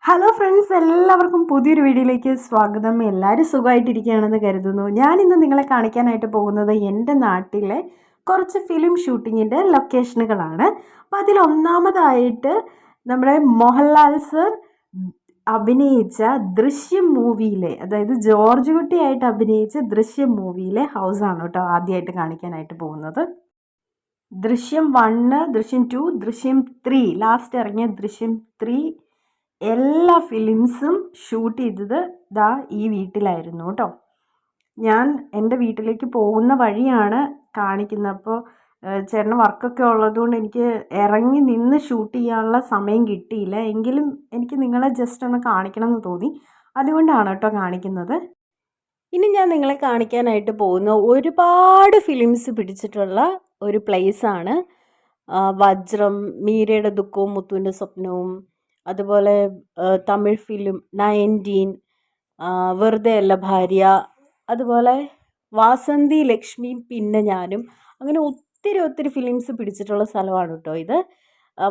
Hello friends, എല്ലാവർക്കും പുതിയൊരു വീഡിയോയിലേക്ക് സ്വാഗതം. എല്ലാവരും സുഖമായിട്ടിരിക്കുകയാണെന്ന് കരുതുന്നു. ഞാനിന്ന് നിങ്ങളെ കാണിക്കാനായിട്ട് പോകുന്നത് എൻ്റെ നാട്ടിലെ കുറച്ച് ഫിലിം ഷൂട്ടിങ്ങിൻ്റെ ലൊക്കേഷനുകളാണ്. അപ്പോൾ അതിലൊന്നാമതായിട്ട് നമ്മുടെ മോഹൻലാൽ സർ അഭിനയിച്ച ദൃശ്യം മൂവിയിലെ, അതായത് ജോർജ് കുട്ടിയായിട്ട് അഭിനയിച്ച ദൃശ്യം മൂവിയിലെ ഹൗസാണ് കേട്ടോ ആദ്യമായിട്ട് കാണിക്കാനായിട്ട് പോകുന്നത്. ദൃശ്യം 1, ദൃശ്യം 2, ദൃശ്യം 3, ലാസ്റ്റ് ഇറങ്ങിയ ദൃശ്യം 3 എല്ലാ ഫിലിംസും ഷൂട്ട് ചെയ്തത് ഈ വീട്ടിലായിരുന്നു കേട്ടോ. ഞാൻ എൻ്റെ വീട്ടിലേക്ക് പോകുന്ന വഴിയാണ് കാണിക്കുന്നത്. അപ്പോൾ ചേട്ടന് വർക്കൊക്കെ ഉള്ളതുകൊണ്ട് എനിക്ക് ഇറങ്ങി നിന്ന് ഷൂട്ട് ചെയ്യാനുള്ള സമയം കിട്ടിയില്ല. എങ്കിലും എനിക്ക് നിങ്ങളെ ജസ്റ്റ് ഒന്ന് കാണിക്കണം എന്ന് തോന്നി, അതുകൊണ്ടാണ് കേട്ടോ കാണിക്കുന്നത്. ഇനി ഞാൻ നിങ്ങളെ കാണിക്കാനായിട്ട് പോകുന്ന ഒരുപാട് ഫിലിംസ് പിടിച്ചിട്ടുള്ള ഒരു പ്ലേസാണ് വജ്രം, മീരയുടെ ദുഃഖവും മുത്തുവിൻ്റെ സ്വപ്നവും, അതുപോലെ തമിഴ് ഫിലിം 19, വെറുതെ അല്ല ഭാര്യ, അതുപോലെ വാസന്തി ലക്ഷ്മി, പിന്നെ ഞാനും, അങ്ങനെ ഒത്തിരി ഫിലിംസ് പിടിച്ചിട്ടുള്ള സ്ഥലമാണ് കേട്ടോ ഇത്.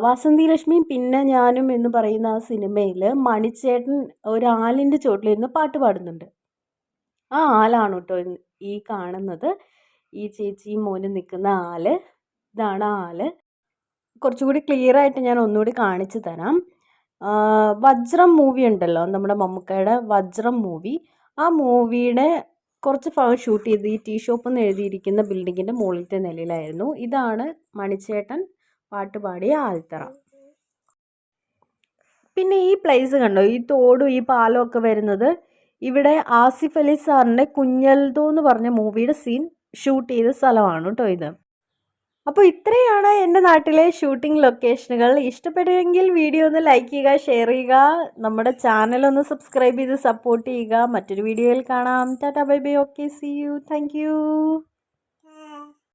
വാസന്തി ലക്ഷ്മി പിന്നെ ഞാനും എന്ന് പറയുന്ന ആ സിനിമയിൽ മണിച്ചേട്ടൻ ഒരു ആലിൻ്റെ ചോട്ടിലിരുന്ന് പാട്ട് പാടുന്നുണ്ട്. ആ ആലാണ് കേട്ടോ ഈ കാണുന്നത്. ഈ ചേച്ചിയും മോനും നിൽക്കുന്ന ആല്, ഇതാണ് ആല്. കുറച്ചുകൂടി ക്ലിയർ ആയിട്ട് ഞാൻ ഒന്നുകൂടി കാണിച്ചു തരാം. വജ്രം മൂവി ഉണ്ടല്ലോ, നമ്മുടെ മമ്മൂക്കയുടെ വജ്രം മൂവി, ആ മൂവിയുടെ കുറച്ച് ഭാഗം ഷൂട്ട് ചെയ്ത് ഈ ടീ ഷോപ്പ് എന്ന് എഴുതിയിരിക്കുന്ന ബിൽഡിങ്ങിൻ്റെ മുകളിലത്തെ നിലയിലായിരുന്നു. ഇതാണ് മണിച്ചേട്ടൻ പാട്ടുപാടിയ ആൽത്തറ. പിന്നെ ഈ പ്ലേസ് കണ്ടോ, ഈ തോടും ഈ പാലവും ഒക്കെ വരുന്നത് ഇവിടെ ആസിഫ് അലി സാറിൻ്റെ കുഞ്ഞൽദോ എന്ന് പറഞ്ഞ മൂവിയുടെ സീൻ ഷൂട്ട് ചെയ്ത സ്ഥലമാണ് കേട്ടോ ഇത്. അപ്പോൾ ഇത്രയാണ് എൻ്റെ നാട്ടിലെ ഷൂട്ടിംഗ് ലൊക്കേഷനുകൾ. ഇഷ്ടപ്പെടുമെങ്കിൽ വീഡിയോ ഒന്ന് ലൈക്ക് ചെയ്യുക, ഷെയർ ചെയ്യുക, നമ്മുടെ ചാനൽ ഒന്ന് സബ്സ്ക്രൈബ് ചെയ്ത് സപ്പോർട്ട് ചെയ്യുക. മറ്റൊരു വീഡിയോയിൽ കാണാം. Tata bye bye. Okay, see you. Thank U.